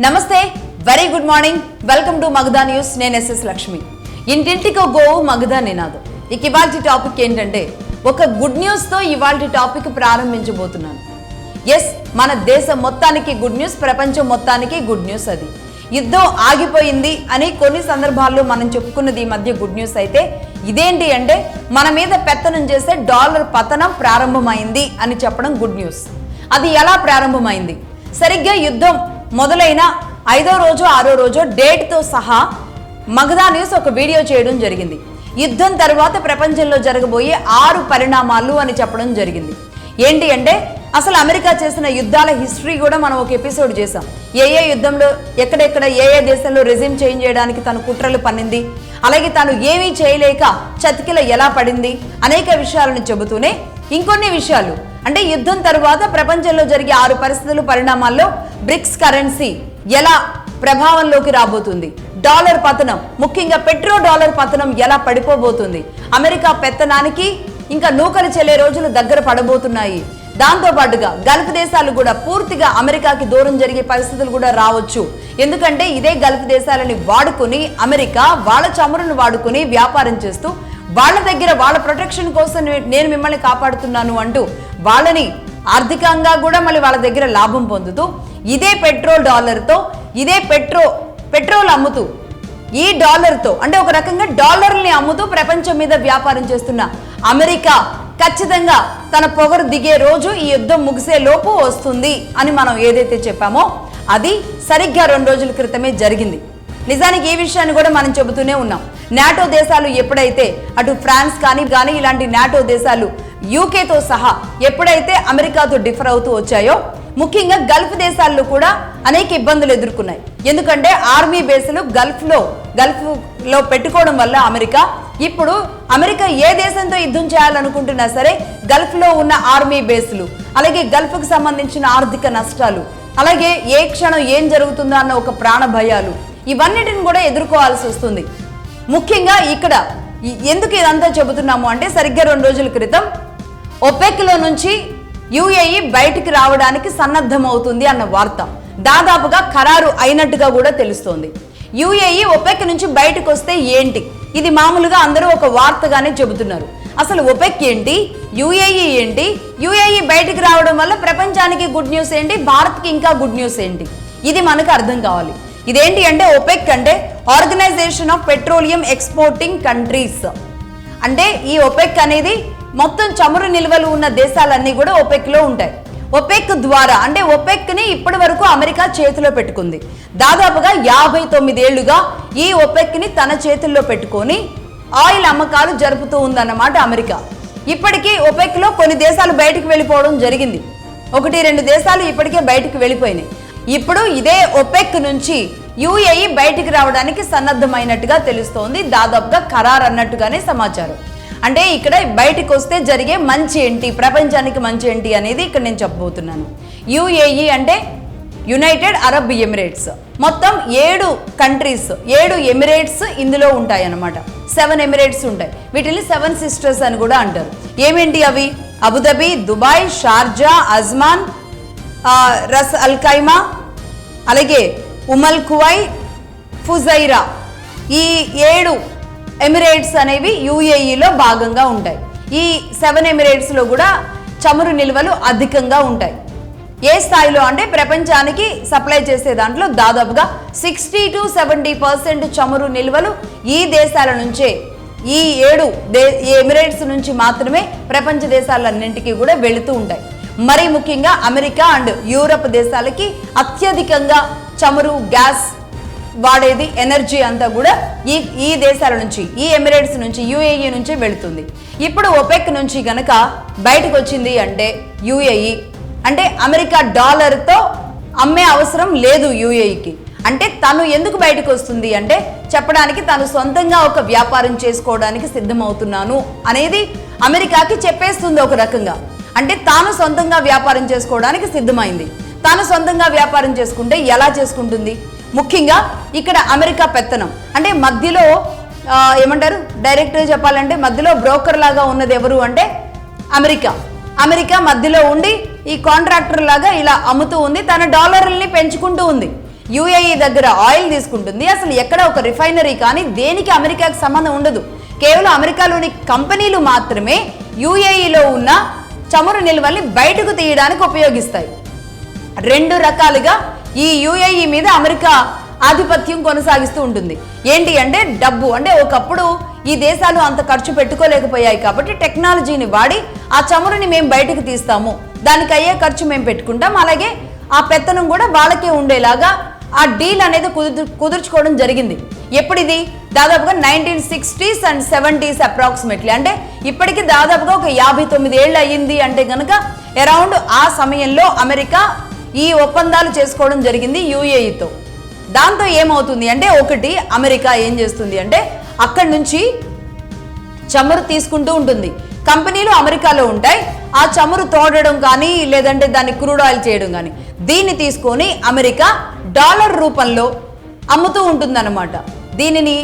నమస్తే, very good morning. Welcome to Magadha news. నేను SS Lakshmi. ఇంటింటికో గోవు మగధా నినాదం. ఇక ఇవాల్టి టాపిక్ ఏంటంటే, ఒక గుడ్ న్యూస్ తో ఇవాల్టి టాపిక్ ప్రారంభించబోతున్నాను. ఎస్, మన దేశం మొత్తానికి గుడ్ న్యూస్, ప్రపంచం మొత్తానికి గుడ్ న్యూస్. అది యుద్ధం ఆగిపోయింది అని కొన్ని సందర్భాల్లో మనం చెప్పుకున్నది ఈ మధ్య గుడ్ న్యూస్. అయితే ఇదేంటి అంటే, మన మీద పెత్తనం చేసే డాలర్ పతనం ప్రారంభమైంది అని చెప్పడం గుడ్ న్యూస్. అది ఎలా ప్రారంభమైంది? సరిగ్గా యుద్ధం మొదలైన 5వ రోజు 6వ రోజు డేట్తో సహా మగధా న్యూస్ ఒక వీడియో చేయడం జరిగింది. యుద్ధం తర్వాత ప్రపంచంలో జరగబోయే 6 పరిణామాలు అని చెప్పడం జరిగింది. ఏంటి అంటే, అసలు అమెరికా చేసిన యుద్ధాల హిస్టరీ కూడా మనం ఒక ఎపిసోడ్ చేసాం. ఏ యుద్ధంలో ఎక్కడెక్కడ ఏ దేశంలో రెజ్యూమ్ చేంజ్ చేయడానికి తను కుట్రలు పన్నింది, అలాగే తాను ఏమీ చేయలేక చతికిల ఎలా పడింది, అనేక విషయాలను చెబుతూనే ఇంకొన్ని విషయాలు అంటే యుద్ధం తరువాత ప్రపంచంలో జరిగే 6 పరిస్థితులు పరిణామాల్లో బ్రిక్స్ కరెన్సీ ఎలా ప్రభావంలోకి రాబోతుంది, డాలర్ పతనం, ముఖ్యంగా పెట్రో డాలర్ పతనం ఎలా పడిపోబోతుంది, అమెరికా పెత్తనానికి ఇంకా నూకలు చెల్లే రోజులు దగ్గర పడబోతున్నాయి. దాంతో పాటుగా గల్ఫ్ దేశాలు కూడా పూర్తిగా అమెరికాకి దూరం జరిగే పరిస్థితులు కూడా రావచ్చు. ఎందుకంటే ఇదే గల్ఫ్ దేశాలని వాడుకుని అమెరికా వాళ్ళ చమురును వాడుకుని వ్యాపారం చేస్తూ వాళ్ళ దగ్గర వాళ్ళ ప్రొటెక్షన్ కోసం నేను మిమ్మల్ని కాపాడుతున్నాను అంటూ వాళ్ళని ఆర్థికంగా కూడా మళ్ళీ వాళ్ళ దగ్గర లాభం పొందుతూ ఇదే పెట్రోల్ డాలర్తో ఇదే పెట్రోల్ అమ్ముతూ ఈ డాలర్తో అంటే ఒక రకంగా డాలర్ని అమ్ముతూ ప్రపంచం మీద వ్యాపారం చేస్తున్న అమెరికా ఖచ్చితంగా తన పొగరు దిగే రోజు ఈ యుద్ధం ముగిసే లోపు వస్తుంది అని మనం ఏదైతే చెప్పామో అది సరిగ్గా 2 రోజుల క్రితమే జరిగింది. నిజానికి ఈ విషయాన్ని కూడా మనం చెబుతూనే ఉన్నాం. నాటో దేశాలు ఎప్పుడైతే అటు ఫ్రాన్స్ కానీ ఇలాంటి నాటో దేశాలు యూకేతో సహా ఎప్పుడైతే అమెరికాతో డిఫర్ అవుతూ వచ్చాయో, ముఖ్యంగా గల్ఫ్ దేశాల్లో కూడా అనేక ఇబ్బందులు ఎదుర్కొన్నాయి. ఎందుకంటే ఆర్మీ బేసులు గల్ఫ్లో పెట్టుకోవడం వల్ల ఇప్పుడు అమెరికా ఏ దేశంతో యుద్ధం చేయాలనుకుంటున్నా సరే గల్ఫ్లో ఉన్న ఆర్మీ బేసులు, అలాగే గల్ఫ్కు సంబంధించిన ఆర్థిక నష్టాలు, అలాగే ఏ క్షణం ఏం జరుగుతుందో అన్న ఒక ప్రాణ భయాలు, ఇవన్నిటిని కూడా ఎదుర్కోవాల్సి వస్తుంది. ముఖ్యంగా ఇక్కడ ఎందుకు ఇదంతా చెబుతున్నాము అంటే, సరిగ్గా 2 రోజుల క్రితం ఒపెక్లో నుంచి యుఏఈ బయటికి రావడానికి సన్నద్ధమవుతుంది అన్న వార్త దాదాపుగా ఖరారు అయినట్టుగా కూడా తెలుస్తోంది. యుఏఈ ఒపెక్ నుంచి బయటకు వస్తే ఏంటి, ఇది మామూలుగా అందరూ ఒక వార్తగానే చెబుతున్నారు. అసలు ఒపెక్ ఏంటి, యుఏఈ ఏంటి, యుఏఈ బయటికి రావడం వల్ల ప్రపంచానికి గుడ్ న్యూస్ ఏంటి, భారత్కి ఇంకా గుడ్ న్యూస్ ఏంటి, ఇది మనకు అర్థం కావాలి. ఇదేంటి అంటే, ఒపెక్ అంటే organisation of petroleum exporting countries. అంటే ఈ ఒపెక్ అనేది మొత్తం చమురు నిల్వలు ఉన్న దేశాలన్నీ కూడా ఒపెక్లో ఉంటాయి. ఒపెక్ ద్వారా అంటే ఒపెక్ని ఇప్పటి వరకు అమెరికా చేతిలో పెట్టుకుంది. దాదాపుగా 59 ఏళ్లుగా ఈ ఒపెక్ని తన చేతుల్లో పెట్టుకొని ఆయిల్ అమ్మకాలు జరుపుతూ ఉందన్నమాట అమెరికా. ఇప్పటికీ ఒపెక్లో కొన్ని దేశాలు బయటకు వెళ్ళిపోవడం జరిగింది. 1-2 దేశాలు ఇప్పటికే బయటకు వెళ్ళిపోయినాయి. ఇప్పుడు ఇదే ఒపెక్ నుంచి యుఏఈ బయటికి రావడానికి సన్నద్ధమైనట్టుగా తెలుస్తోంది. దాదాపుగా ఖరారు అన్నట్టుగానే సమాచారం. అంటే ఇక్కడ బయటకు వస్తే జరిగే మంచి ఏంటి, ప్రపంచానికి మంచి ఏంటి అనేది ఇక్కడ నేను చెప్పబోతున్నాను. యుఏఈ అంటే యునైటెడ్ అరబ్ ఎమిరేట్స్. మొత్తం 7 కంట్రీస్, 7 ఎమిరేట్స్ ఇందులో ఉంటాయి అన్నమాట. 7 ఎమిరేట్స్ ఉంటాయి. వీటిని 7 సిస్టర్స్ అని కూడా అంటారు. ఏమేంటి అవి? అబుదాబి, దుబాయ్, షార్జా, అజ్మాన్, రస్ అల్ ఖైమా, అలాగే ఉమల్ కువై, ఫుజైరా. ఈ 7 ఎమిరేట్స్ అనేవి యుఏఈలో భాగంగా ఉంటాయి. ఈ 7 ఎమిరేట్స్లో కూడా చమురు నిల్వలు అధికంగా ఉంటాయి. ఏ స్థాయిలో అంటే, ప్రపంచానికి సప్లై చేసే దాంట్లో దాదాపుగా 60-70% చమురు నిల్వలు ఈ దేశాల నుంచే, ఈ 7 ఎమిరేట్స్ నుంచి మాత్రమే ప్రపంచ దేశాలన్నింటికీ కూడా వెళుతూ ఉంటాయి. మరి ముఖ్యంగా అమెరికా అండ్ యూరప్ దేశాలకి అత్యధికంగా చమురు, గ్యాస్ వాడేది, ఎనర్జీ అంతా కూడా ఈ దేశాల నుంచి, ఈ ఎమిరేట్స్ నుంచి, యుఏఈ నుంచి వెళుతుంది. ఇప్పుడు ఒపెక్ నుంచి గనక బయటకు వచ్చింది అంటే యుఏఈ అంటే అమెరికా డాలర్తో అమ్మే అవసరం లేదు యుఏఈకి. అంటే తను ఎందుకు బయటకు వస్తుంది అంటే, చెప్పడానికి తాను సొంతంగా ఒక వ్యాపారం చేసుకోవడానికి సిద్ధమవుతున్నాను అనేది అమెరికాకి చెప్పేస్తుంది ఒక రకంగా. అంటే తాను సొంతంగా వ్యాపారం చేసుకోవడానికి సిద్ధమైంది. తాను సొంతంగా వ్యాపారం చేసుకుంటే ఎలా చేసుకుంటుంది? ముఖ్యంగా ఇక్కడ అమెరికా పెత్తనం అంటే మధ్యలో ఏమంటారు, డైరెక్ట్గా చెప్పాలంటే మధ్యలో బ్రోకర్ లాగా ఉన్నది ఎవరు అంటే అమెరికా మధ్యలో ఉండి ఈ కాంట్రాక్టర్ లాగా ఇలా అమ్ముతూ ఉంది, తన డాలర్లని పెంచుకుంటూ ఉంది. యుఏఈ దగ్గర ఆయిల్ తీసుకుంటుంది. అసలు ఎక్కడ ఒక రిఫైనరీ కానీ దేనికి అమెరికాకి సంబంధం ఉండదు. కేవలం అమెరికాలోని కంపెనీలు మాత్రమే యుఏఈలో ఉన్న చమురు నిల్వల్ని బయటకు తీయడానికి ఉపయోగిస్తాయి. 2 రకాలుగా ఈ యుఏఈ మీద అమెరికా ఆధిపత్యం కొనసాగిస్తూ ఉంటుంది. ఏంటి అంటే డబ్బు. అంటే ఒకప్పుడు ఈ దేశాలు అంత ఖర్చు పెట్టుకోలేకపోయాయి కాబట్టి టెక్నాలజీని వాడి ఆ చమురుని మేము బయటకు తీస్తాము, దానికి అయ్యే ఖర్చు మేము పెట్టుకుంటాం, అలాగే ఆ పెత్తనం కూడా వాళ్ళకే ఉండేలాగా ఆ డీల్ అనేది కుదుర్చుకోవడం జరిగింది. ఎప్పుడు ఇది? దాదాపుగా 1960s and 70s అప్రాక్సిమేట్లీ. అంటే ఇప్పటికి దాదాపుగా ఒక 59 ఏళ్ళు అయ్యింది. అంటే కనుక అరౌండ్ ఆ సమయంలో అమెరికా ఈ ఒప్పందాలు చేసుకోవడం జరిగింది యుఏఈతో. దాంతో ఏమవుతుంది అంటే, ఒకటి అమెరికా ఏం చేస్తుంది అంటే అక్కడి నుంచి చమురు తీసుకుంటూ ఉంటుంది. కంపెనీలు అమెరికాలో ఉంటాయి. ఆ చమురు తోడడం కానీ లేదంటే దాన్ని క్రూడ్ ఆయిల్ చేయడం కానీ దీన్ని తీసుకొని అమెరికా డాలర్ రూపంలో అమ్ముతూ ఉంటుందన్నమాట. దీనిని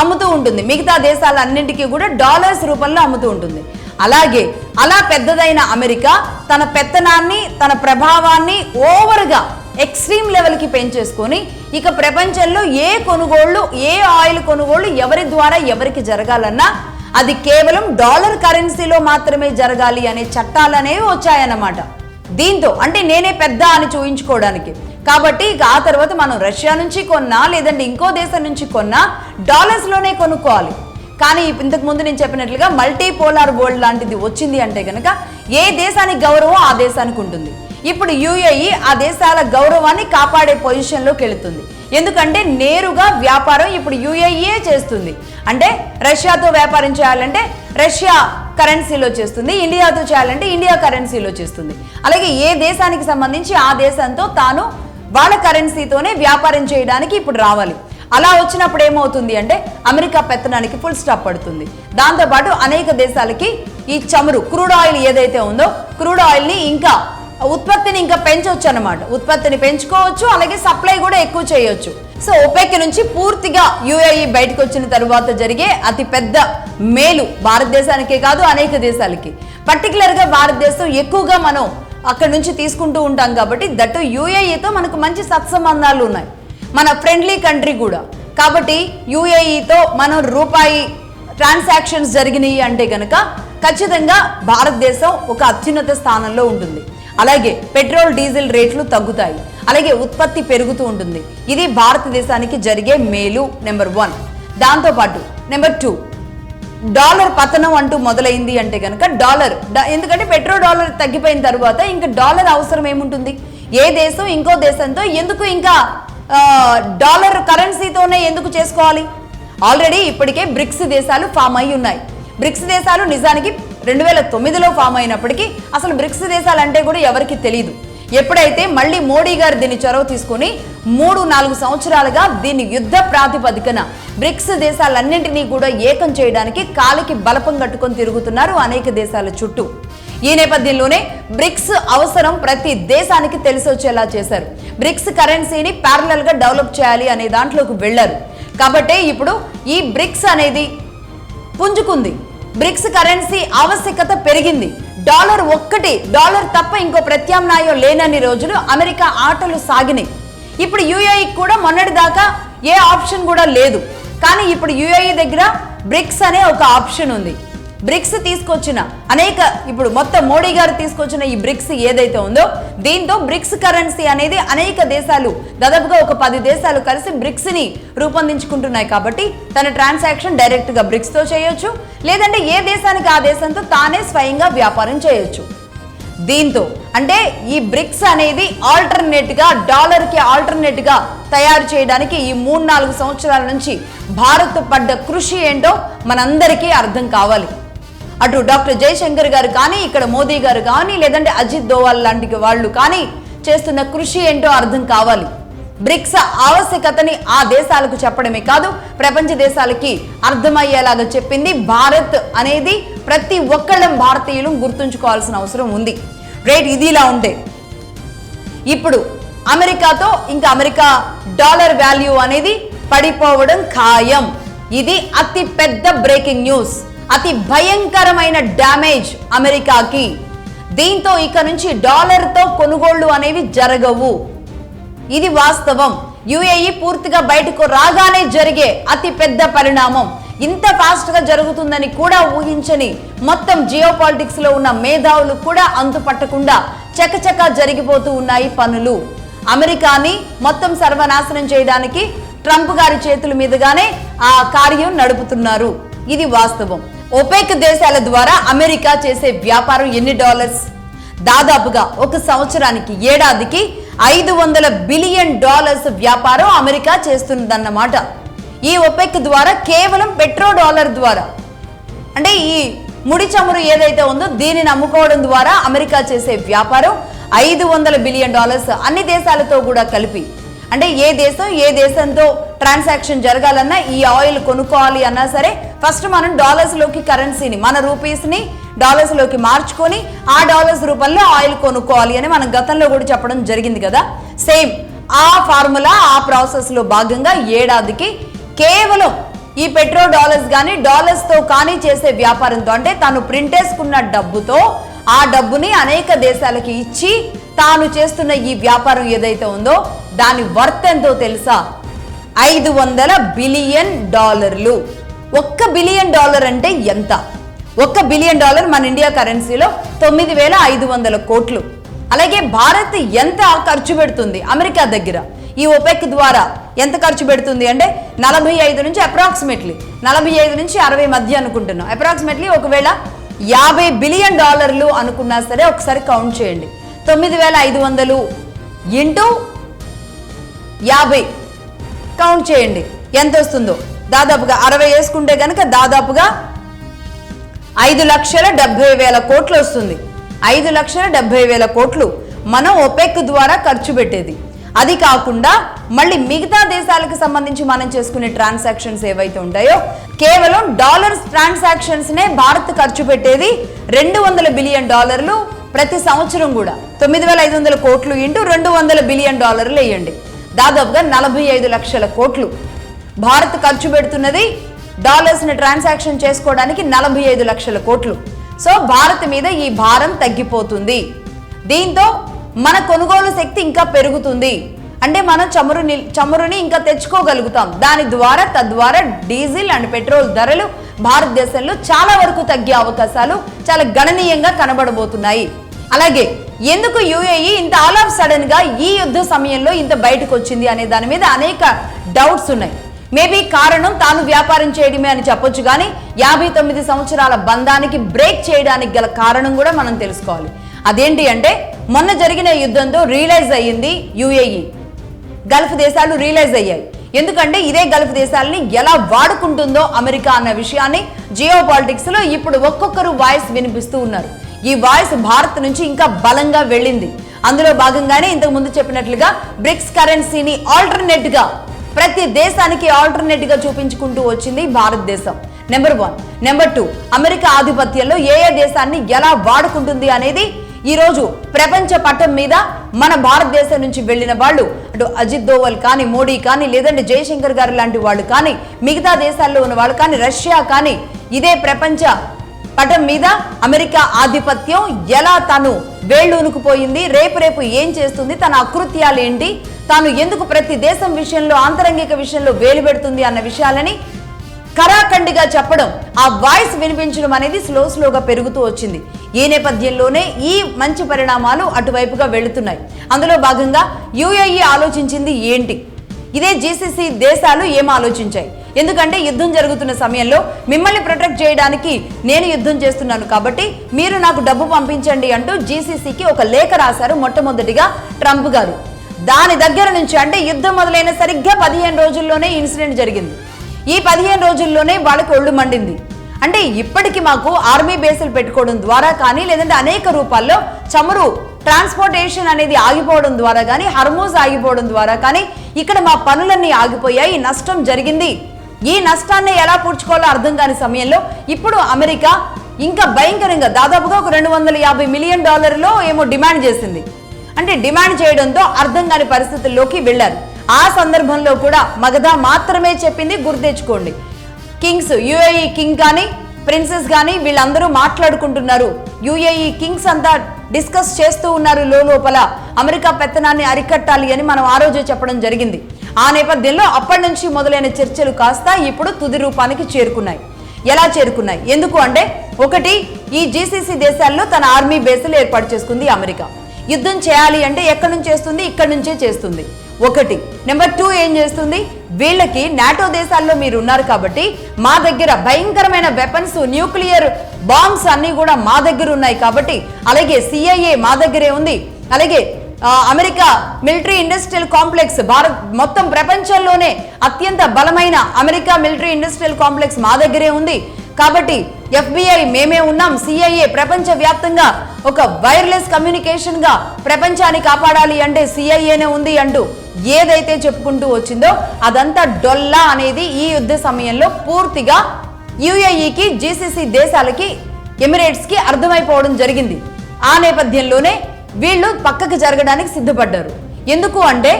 అమ్ముతూ ఉంటుంది. మిగతా దేశాలన్నింటికీ కూడా డాలర్స్ రూపంలో అమ్ముతూ ఉంటుంది. అలాగే అలా పెద్దదైన అమెరికా తన పెత్తనాన్ని, తన ప్రభావాన్ని ఓవర్గా ఎక్స్ట్రీమ్ లెవెల్కి పెంచేసుకొని ఇక ప్రపంచంలో ఏ కొనుగోళ్లు, ఏ ఆయిల్ కొనుగోళ్లు ఎవరి ద్వారా ఎవరికి జరగాలన్నా అది కేవలం డాలర్ కరెన్సీలో మాత్రమే జరగాలి అనే చట్టాలు అనేవి వచ్చాయన్నమాట. దీంతో అంటే నేనే పెద్ద అని చూయించుకోవడానికి. కాబట్టి ఇక ఆ తర్వాత మనం రష్యా నుంచి కొన్నా లేదంటే ఇంకో దేశం నుంచి కొన్నా డాలర్స్లోనే కొనుక్కోవాలి. కానీ ఇంతకు ముందు నేను చెప్పినట్లుగా మల్టీపోలార్ వరల్డ్ లాంటిది వచ్చింది అంటే కనుక ఏ దేశానికి గౌరవం ఆ దేశానికి ఉంటుంది. ఇప్పుడు యుఏఈ ఆ దేశాల గౌరవాన్ని కాపాడే పొజిషన్లోకి వెళుతుంది. ఎందుకంటే నేరుగా వ్యాపారం ఇప్పుడు యుఏఈ చేస్తుంది. అంటే రష్యాతో వ్యాపారం చేయాలంటే రష్యా కరెన్సీలో చేస్తుంది, ఇండియాతో చేయాలంటే ఇండియా కరెన్సీలో చేస్తుంది. అలాగే ఏ దేశానికి సంబంధించి ఆ దేశంతో తాను వాళ్ళ కరెన్సీతోనే వ్యాపారం చేయడానికి ఇప్పుడు రావాలి. అలా వచ్చినప్పుడు ఏమవుతుంది అంటే అమెరికా పెత్తనానికి ఫుల్ స్టాప్ పడుతుంది. దాంతోపాటు అనేక దేశాలకి ఈ చమురు క్రూడ్ ఆయిల్ ఏదైతే ఉందో క్రూడ్ ఆయిల్ని ఇంకా ఉత్పత్తిని ఇంకా పెంచవచ్చు అన్నమాట. ఉత్పత్తిని పెంచుకోవచ్చు, అలాగే సప్లై కూడా ఎక్కువ చేయొచ్చు. సో ఒపెక్ నుంచి పూర్తిగా యుఏఈ బయటకు వచ్చిన తర్వాత జరిగే అతి పెద్ద మేలు భారతదేశానికే కాదు అనేక దేశాలకి. పర్టికులర్గా భారతదేశం ఎక్కువగా మనం అక్కడ నుంచి తీసుకుంటూ ఉంటాం కాబట్టి దట్టు యుఏఈతో మనకు మంచి సత్సంబంధాలు ఉన్నాయి, మన ఫ్రెండ్లీ కంట్రీ కూడా. కాబట్టి యుఏఈతో మనం రూపాయి ట్రాన్సాక్షన్స్ జరిగినాయి అంటే కనుక ఖచ్చితంగా భారతదేశం ఒక అత్యున్నత స్థానంలో ఉంటుంది. అలాగే పెట్రోల్ డీజిల్ రేట్లు తగ్గుతాయి, అలాగే ఉత్పత్తి పెరుగుతూ ఉంటుంది. ఇది భారతదేశానికి జరిగే మేలు నెంబర్ 1. దాంతోపాటు నెంబర్ 2, డాలర్ పతనం అంటూ మొదలైంది అంటే కనుక డాలర్, ఎందుకంటే పెట్రోల్ డాలర్ తగ్గిపోయిన తర్వాత ఇంకా డాలర్ అవసరం ఏముంటుంది? ఏ దేశం ఇంకో దేశంతో ఎందుకు ఇంకా డాలర్ కరెన్సీతోనే ఎందుకు చేసుకోవాలి? ఆల్రెడీ ఇప్పటికే బ్రిక్స్ దేశాలు ఫామ్ అయి ఉన్నాయి. బ్రిక్స్ దేశాలు నిజానికి 2009లో ఫామ్ అయినప్పటికీ అసలు బ్రిక్స్ దేశాలు అంటే కూడా ఎవరికి తెలియదు. ఎప్పుడైతే మళ్ళీ మోడీ గారు దీన్ని చొరవ తీసుకుని 3-4 సంవత్సరాలుగా దీన్ని యుద్ధ ప్రాతిపదికన బ్రిక్స్ దేశాలన్నింటినీ కూడా ఏకం చేయడానికి కాలికి బలపం కట్టుకొని తిరుగుతున్నారు అనేక దేశాల చుట్టూ. ఈ నేపథ్యంలోనే బ్రిక్స్ అవసరం ప్రతి దేశానికి తెలిసి వచ్చేలా చేశారు. బ్రిక్స్ కరెన్సీని ప్యారలల్ గా డెవలప్ చేయాలి అనే దాంట్లోకి వెళ్లారు. కాబట్టే ఇప్పుడు ఈ బ్రిక్స్ అనేది పుంజుకుంది. బ్రిక్స్ కరెన్సీ ఆవశ్యకత పెరిగింది. డాలర్ తప్ప ఇంకో ప్రత్యామ్నాయం లేనన్ని రోజులు అమెరికా ఆటలు సాగినాయి. ఇప్పుడు యుఏఈ కూడా మొన్నటి దాకా ఏ ఆప్షన్ కూడా లేదు. కానీ ఇప్పుడు యుఏఈ దగ్గర బ్రిక్స్ అనే ఒక ఆప్షన్ ఉంది. బ్రిక్స్ తీసుకొచ్చిన ఇప్పుడు మొత్తం మోడీ గారు తీసుకొచ్చిన ఈ బ్రిక్స్ ఏదైతే ఉందో దీంతో బ్రిక్స్ కరెన్సీ అనేది అనేక దేశాలు, దాదాపుగా ఒక 10 దేశాలు కలిసి బ్రిక్స్ ని రూపొందించుకుంటున్నాయి. కాబట్టి తన ట్రాన్సాక్షన్ డైరెక్ట్ గా బ్రిక్స్ తో చేయొచ్చు, లేదంటే ఏ దేశానికి ఆ దేశంతో తానే స్వయంగా వ్యాపారం చేయొచ్చు. దీంతో అంటే ఈ బ్రిక్స్ అనేది ఆల్టర్నేట్ గా డాలర్ కి ఆల్టర్నేట్ గా తయారు చేయడానికి ఈ 3-4 సంవత్సరాల నుంచి భారత్ పడ్డ కృషి ఏంటో మనందరికీ అర్థం కావాలి. అటు డాక్టర్ జయశంకర్ గారు కానీ, ఇక్కడ మోదీ గారు కానీ, లేదంటే అజిత్ దోవాల్ లాంటి వాళ్ళు కానీ చేస్తున్న కృషి ఏంటో అర్థం కావాలి. బ్రిక్స్ ఆవశ్యకతని ఆ దేశాలకు చెప్పడమే కాదు, ప్రపంచ దేశాలకి అర్థమయ్యేలాగా చెప్పింది భారత్ అనేది ప్రతి ఒక్కళ్ళం భారతీయులు గుర్తుంచుకోవాల్సిన అవసరం ఉంది. రైట్, ఇది ఇలా ఉంటే ఇప్పుడు అమెరికాతో ఇంకా అమెరికా డాలర్ వాల్యూ అనేది పడిపోవడం ఖాయం. ఇది అతి పెద్ద బ్రేకింగ్ న్యూస్, అతి భయంకరమైన డ్యామేజ్ అమెరికాకి. దీంతో ఇక నుంచి డాలర్తో కొనుగోళ్లు అనేవి జరగవు. ఇది వాస్తవం. యుఏఈ పూర్తిగా బయటకు రాగానే జరిగే అతి పెద్ద పరిణామం. ఇంత ఫాస్ట్ గా జరుగుతుందని కూడా ఊహించని మొత్తం జియో పాలిటిక్స్ లో ఉన్న మేధావులు కూడా అంతుపట్టకుండా చకచకా జరిగిపోతూ ఉన్నాయి పనులు. అమెరికాని మొత్తం సర్వనాశనం చేయడానికి ట్రంప్ గారి చేతుల మీదుగానే ఆ కార్యం నడుపుతున్నారు. ఇది వాస్తవం. ఒపెక్ దేశాల ద్వారా అమెరికా చేసే వ్యాపారం ఎన్ని డాలర్స్? దాదాపుగా ఒక సంవత్సరానికి ఏడాదికి $500 బిలియన్ వ్యాపారం అమెరికా చేస్తున్నదన్నమాట. ఈ ఒపెక్ ద్వారా కేవలం పెట్రోడాలర్ ద్వారా, అంటే ఈ ముడి చమురు ఏదైతే ఉందో దీనిని అమ్ముకోవడం ద్వారా అమెరికా చేసే వ్యాపారం $500 బిలియన్ అన్ని దేశాలతో కూడా కలిపి. అంటే ఏ దేశంతో ట్రాన్సాక్షన్ జరగాలన్నా ఈ ఆయిల్ కొనుక్కోవాలి అన్నా సరే ఫస్ట్ మనం డాలర్స్ లోకి కరెన్సీని, మన రూపీస్ ని డాలర్స్ లోకి మార్చుకొని ఆ డాలర్స్ రూపంలో ఆయిల్ కొనుక్కోవాలి అని మనం గతంలో కూడా చెప్పడం జరిగింది కదా. సేమ్ ఆ ఫార్ములా, ఆ ప్రాసెస్ లో భాగంగా ఏడాదికి కేవలం ఈ పెట్రో డాలర్స్ కానీ డాలర్స్ తో కానీ చేసే వ్యాపారంతో, అంటే తాను ప్రింట్ వేసుకున్న డబ్బుతో ఆ డబ్బుని అనేక దేశాలకి ఇచ్చి తాను చేస్తున్న ఈ వ్యాపారం ఏదైతే ఉందో దాని వర్త్ ఎంతో తెలుసా? $500 బిలియన్. $1 బిలియన్ అంటే ఎంత? $1 బిలియన్ మన ఇండియా కరెన్సీలో 9,500 కోట్లు. అలాగే భారత్ ఎంత ఖర్చు పెడుతుంది అమెరికా దగ్గర ఈ ఒపెక్ ద్వారా? ఎంత ఖర్చు పెడుతుంది అంటే 45 నుంచి అప్రాక్సిమేట్లీ 45 నుంచి 60 మధ్య అనుకుంటున్నాం. అప్రాక్సిమేట్లీ ఒకవేళ $50 బిలియన్ అనుకున్నా సరే ఒకసారి కౌంట్ చేయండి. 9,500 ఇంటూ 50 కౌంట్ చేయండి ఎంత వస్తుందో. దాదాపుగా 60 వేసుకుంటే కనుక దాదాపుగా 5,70,000 కోట్లు వస్తుంది. 5,70,000 కోట్లు మనం ఒపెక్ ద్వారా ఖర్చు పెట్టేది. అది కాకుండా మళ్ళీ మిగతా దేశాలకు సంబంధించి మనం చేసుకునే ట్రాన్సాక్షన్స్ ఏవైతే ఉంటాయో కేవలం డాలర్స్ ట్రాన్సాక్షన్స్ నే భారత్ ఖర్చు పెట్టేది $200 బిలియన్ ప్రతి సంవత్సరం కూడా. 9,500 కోట్లు ఇంటూ $200 బిలియన్ వేయండి. దాదాపుగా 45 లక్షల కోట్లు భారత్ ఖర్చు పెడుతున్నది డాలర్స్ ని ట్రాన్సాక్షన్ చేసుకోవడానికి 45 లక్షల కోట్లు. సో భారత్ మీద ఈ భారం తగ్గిపోతుంది. దీంతో మన కొనుగోలు శక్తి ఇంకా పెరుగుతుంది. అంటే మనం చమురుని ఇంకా తెచ్చుకోగలుగుతాం. దాని ద్వారా తద్వారా డీజిల్ అండ్ పెట్రోల్ ధరలు భారతదేశంలో చాలా వరకు తగ్గే అవకాశాలు చాలా గణనీయంగా కనబడబోతున్నాయి. అలాగే ఎందుకు యుఏఈ ఇంత ఆల్ ఆఫ్ సడన్ గా ఈ యుద్ధ సమయంలో ఇంత బయటకు వచ్చింది అనే దాని మీద అనేక డౌట్స్ ఉన్నాయి. మేబీ కారణం తాను వ్యాపారం చేయడమే అని చెప్పొచ్చు, కానీ 59 సంవత్సరాల బంధానికి బ్రేక్ చేయడానికి గల కారణం కూడా మనం తెలుసుకోవాలి. అదేంటి అంటే మొన్న జరిగిన యుద్ధంతో రియలైజ్ అయ్యింది యుఏఈ, గల్ఫ్ దేశాలు రియలైజ్ అయ్యాయి. ఎందుకంటే ఇదే గల్ఫ్ దేశాలని ఎలా వాడుకుంటుందో అమెరికా అన్న విషయాన్ని జియో పాలిటిక్స్ లో ఇప్పుడు ఒక్కొక్కరు వాయిస్ వినిపిస్తూ ఉన్నారు. ఈ వాయిస్ భారత్ నుంచి ఇంకా బలంగా వెళ్ళింది. అందులో భాగంగానే ఇంతకు ముందు చెప్పినట్లుగా బ్రిక్స్ కరెన్సీని ఆల్టర్నేట్ గా ప్రతి దేశానికి ఆల్టర్నేట్ గా చూపించుకుంటూ వచ్చింది భారతదేశం. నెంబర్ 1. నెంబర్ 2, అమెరికా ఆధిపత్యంలో ఏ దేశాన్ని ఎలా వాడుకుంటుంది అనేది ఈ రోజు ప్రపంచ పటం మీద మన భారతదేశం నుంచి వెళ్ళిన వాళ్ళు, అటు అజిత్ దోవల్ కానీ, మోడీ కానీ, లేదంటే జయశంకర్ గారు లాంటి వాళ్ళు కానీ, మిగతా దేశాల్లో ఉన్న వాళ్ళు కానీ, రష్యా కానీ, ఇదే ప్రపంచ పటం మీద అమెరికా ఆధిపత్యం ఎలా తను వేళ్ళూనుకుపోయింది, రేపు ఏం చేస్తుంది, తన అకృత్యాలు ఏంటి, తాను ఎందుకు ప్రతి దేశం విషయంలో ఆంతరంగిక విషయంలో వేలు పెడుతుంది అన్న విషయాలని కరాఖండిగా చెప్పడం, ఆ వాయిస్ వినిపించడం అనేది స్లోగా పెరుగుతూ వచ్చింది. ఈ నేపథ్యంలోనే ఈ మంచి పరిణామాలు అటువైపుగా వెళుతున్నాయి. అందులో భాగంగా యుఏఈ ఆలోచించింది ఏంటి, ఇదే జీసీసీ దేశాలు ఏం ఆలోచించాయి? ఎందుకంటే యుద్ధం జరుగుతున్న సమయంలో మిమ్మల్ని ప్రొటెక్ట్ చేయడానికి నేను యుద్ధం చేస్తున్నాను కాబట్టి మీరు నాకు డబ్బు పంపించండి అంటూ జీసీసీకి ఒక లేఖ రాశారు మొట్టమొదటిగా ట్రంప్ గారు. దాని దగ్గర నుంచి అంటే యుద్ధం మొదలైన సరిగ్గా 15 రోజుల్లోనే ఇన్సిడెంట్ జరిగింది. ఈ 15 రోజుల్లోనే వాళ్ళకి ఒళ్ళు మండింది. అంటే ఇప్పటికి మాకు ఆర్మీ బేసులు పెట్టుకోవడం ద్వారా కానీ, లేదంటే అనేక రూపాల్లో చమురు ట్రాన్స్పోర్టేషన్ అనేది ఆగిపోవడం ద్వారా కానీ, హర్మూజ్ ఆగిపోవడం ద్వారా కానీ ఇక్కడ మా పనులన్నీ ఆగిపోయాయి, నష్టం జరిగింది. ఈ నష్టాన్ని ఎలా పూడ్చుకోవాలో అర్థం కాని సమయంలో ఇప్పుడు అమెరికా ఇంకా భయంకరంగా దాదాపుగా ఒక $250 మిలియన్ ఏమో డిమాండ్ చేసింది. అంటే డిమాండ్ చేయడంతో అర్థం కాని పరిస్థితుల్లోకి వెళ్లారు. ఆ సందర్భంలో కూడా మగధ మాత్రమే చెప్పింది, గుర్తు తెచ్చుకోండి. కింగ్స్, యుఏఈ కింగ్ కానీ, ప్రిన్సెస్ కానీ వీళ్ళందరూ మాట్లాడుకుంటున్నారు. యుఏఈ కింగ్స్ అంతా డిస్కస్ చేస్తూ ఉన్నారు లోపల అమెరికా పెత్తనాన్ని అరికట్టాలి అని మనం ఆ రోజే చెప్పడం జరిగింది. ఆ నేపథ్యంలో అప్పటి నుంచి మొదలైన చర్చలు కాస్త ఇప్పుడు తుది రూపానికి చేరుకున్నాయి. ఎలా చేరుకున్నాయి? ఎందుకు అంటే, ఒకటి, ఈ జీసీసీ దేశాల్లో తన ఆర్మీ బేస్లు ఏర్పాటు చేసుకుంది అమెరికా. యుద్ధం చేయాలి అంటే ఎక్కడి నుంచి చేస్తుంది? ఇక్కడి నుంచే చేస్తుంది. ఒకటి. నెంబర్ 2 ఏం చేస్తుంది? వీళ్ళకి నాటో దేశాల్లో మీరు ఉన్నారు కాబట్టి మా దగ్గర భయంకరమైన వెపన్స్, న్యూక్లియర్ బాంబ్స్ అన్ని కూడా మా దగ్గర ఉన్నాయి కాబట్టి, అలాగే సిఐఏ మా దగ్గరే ఉంది, అలాగే America military industrial complex, Bharat మొత్తం ప్రపంచంలోనే అత్యంత బలమైన అమెరికా మిలిటరీ ఇండస్ట్రియల్ కాంప్లెక్స్ మా దగ్గరే ఉంది కాబట్టి FBI మేమే ఉన్నాం, CIA ప్రపంచ వ్యాప్తంగా ఒక వైర్లెస్ కమ్యూనికేషన్ గా ప్రపంచాన్ని కాపాడాలి అంటే CIAనే ఉంది అంటూ ఏదైతే చెప్పుకుంటూ వచ్చిందో అదంతా డొల్లా అనేది ఈ యుద్ధ సమయంలో పూర్తిగా UAEకి, GCC దేశాలకి, ఎమిరేట్స్ కి అర్థమైపోవడం జరిగింది. ఆ నేపథ్యంలోనే వీళ్ళు పక్కకు జరగడానికి సిద్ధపడ్డారు. ఎందుకు అంటే,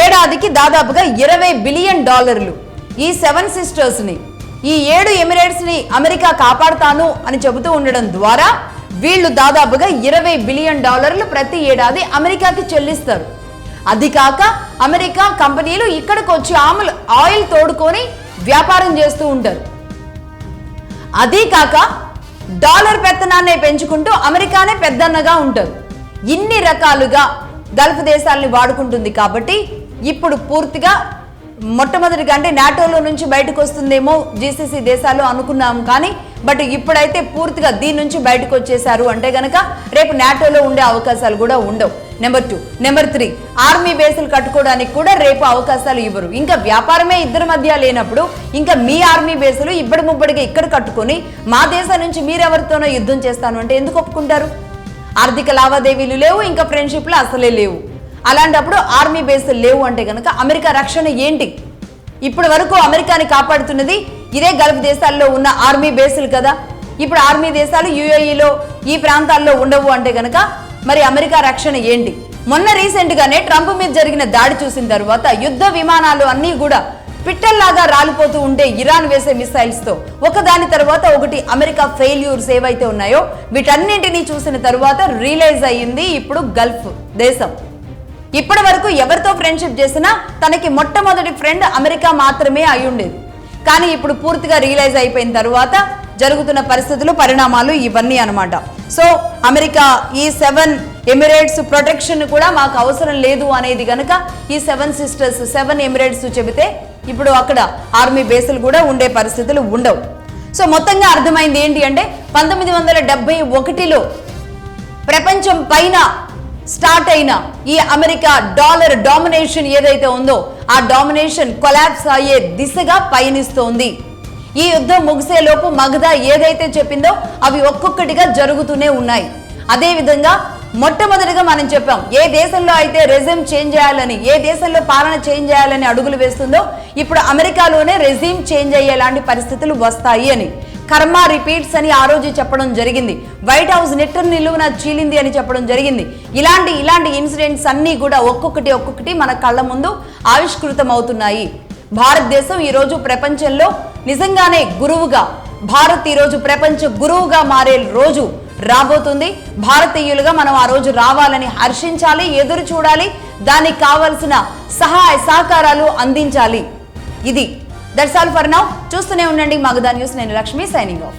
ఏడాదికి దాదాపుగా $20 బిలియన్ ఈ 7 సిస్టర్స్ ని, ఈ 7 ఎమిరేట్స్ ని అమెరికా కాపాడుతాను అని చెబుతూ ఉండడం ద్వారా వీళ్ళు దాదాపుగా $20 బిలియన్ ప్రతి ఏడాది అమెరికాకి చెల్లిస్తారు. అది కాక అమెరికా కంపెనీలు ఇక్కడికి వచ్చి ఆయిల్ తోడుకొని వ్యాపారం చేస్తూ ఉంటారు. అది కాక డాలర్ పెత్తనాన్ని పెంచుకుంటూ అమెరికానే పెద్దన్నగా ఉంటారు. ఇన్ని రకాలుగా గల్ఫ్ దేశాలని వాడుకుంటుంది కాబట్టి ఇప్పుడు పూర్తిగా మొట్టమొదటిగా అంటే నాటోలో నుంచి బయటకు వస్తుందేమో జీసీసీ దేశాలు అనుకున్నాం, కానీ బట్ ఇప్పుడైతే పూర్తిగా దీని నుంచి బయటకు వచ్చేసారు అంటే గనక రేపు నాటోలో ఉండే అవకాశాలు కూడా ఉండవు. నెంబర్ 2. నెంబర్ 3, ఆర్మీ బేసులు కట్టుకోవడానికి కూడా రేపు అవకాశాలు ఇవ్వరు. ఇంకా వ్యాపారమే ఇద్దరి మధ్య లేనప్పుడు ఇంకా మీ ఆర్మీ బేసులు ఇబ్బడి ముబ్బడిగా ఇక్కడ కట్టుకొని మా దేశం నుంచి మీరెవరితోనో యుద్ధం చేస్తాను అంటే ఎందుకు ఒప్పుకుంటారు? ఆర్థిక లావాదేవీలు లేవు, ఇంకా ఫ్రెండ్షిప్లు అసలే లేవు. అలాంటప్పుడు ఆర్మీ బేసులు లేవు అంటే కనుక అమెరికా రక్షణ ఏంటి? ఇప్పటి వరకు అమెరికాని కాపాడుతున్నది ఇదే గల్ఫ్ దేశాల్లో ఉన్న ఆర్మీ బేసులు కదా. ఇప్పుడు ఆర్మీ దేశాలు UAEలో ఈ ప్రాంతాల్లో ఉండవు అంటే కనుక మరి అమెరికా రక్షణ ఏంటి? మొన్న రీసెంట్ గానే ట్రంప్ మీద జరిగిన దాడి చూసిన తర్వాత యుద్ధ విమానాలు అన్నీ కూడా పిట్టల్లాగా రాలిపోతూ ఉంటే ఇరాన్ వేసే మిసైల్స్ తో ఒకదాని తర్వాత ఒకటి అమెరికా ఫెయిల్యూర్స్ ఏవైతే ఉన్నాయో వీటన్నింటినీ చూసిన తర్వాత రియలైజ్ అయ్యింది ఇప్పుడు గల్ఫ్ దేశం. ఇప్పటి వరకు ఎవరితో ఫ్రెండ్షిప్ చేసినా తనకి మొట్టమొదటి ఫ్రెండ్ అమెరికా మాత్రమే అయి ఉండేది. కానీ ఇప్పుడు పూర్తిగా రియలైజ్ అయిపోయిన తర్వాత జరుగుతున్న పరిస్థితులు, పరిణామాలు ఇవన్నీ అనమాట. సో అమెరికా ఈ 7 ఎమిరేట్స్ ప్రొటెక్షన్ కూడా మాకు అవసరం లేదు అనేది గనక ఈ 7 సిస్టర్స్ 7 ఎమిరేట్స్ చెబితే ఇప్పుడు అక్కడ ఆర్మీ బేసులు కూడా ఉండే పరిస్థితులు ఉండవు. సో మొత్తంగా అర్థమైంది ఏంటి అంటే, 1971లో ప్రపంచం పైన స్టార్ట్ అయిన ఈ అమెరికా డాలర్ డామినేషన్ ఏదైతే ఉందో ఆ డామినేషన్ కొలాప్స్ అయ్యే దిశగా పయనిస్తోంది. ఈ యుద్ధం ముగిసేలోపు మగధ ఏదైతే చెప్పిందో అవి ఒక్కొక్కటిగా జరుగుతూనే ఉన్నాయి. అదే విధంగా మొట్టమొదటిగా మనం చెప్పాం, ఏ దేశంలో అయితే రెజిమ్ చేంజ్ చేయాలని, ఏ దేశంలో పాలన చేంజ్ చేయాలని అడుగులు వేస్తుందో ఇప్పుడు అమెరికాలోనే రెజిమ్ చేంజ్ అయ్యేలాంటి పరిస్థితులు వస్తాయి అని. కర్మ రిపీట్స్ అని ఆ రోజు చెప్పడం జరిగింది. వైట్ హౌస్ నెట్టర్ నిలువున చీలింది అని చెప్పడం జరిగింది. ఇలాంటి ఇన్సిడెంట్స్ అన్నీ కూడా ఒక్కొక్కటి మన కళ్ళ ముందు ఆవిష్కృతం అవుతున్నాయి. భారతదేశం ఈరోజు ప్రపంచంలో నిజంగానే గురువుగా, భారత్ ఈరోజు ప్రపంచ గురువుగా మారే రోజు రాబోతుంది. భారతీయులుగా మనం ఆ రోజు రావాలని హర్షించాలి, ఎదురు చూడాలి, దానికి కావలసిన సహాయ సహకారాలు అందించాలి. ఇది దట్స్ ఆల్ ఫర్ నౌ. చూస్తూనే ఉండండి మగధ న్యూస్. నేను లక్ష్మి, సైనింగ్ ఆఫ్.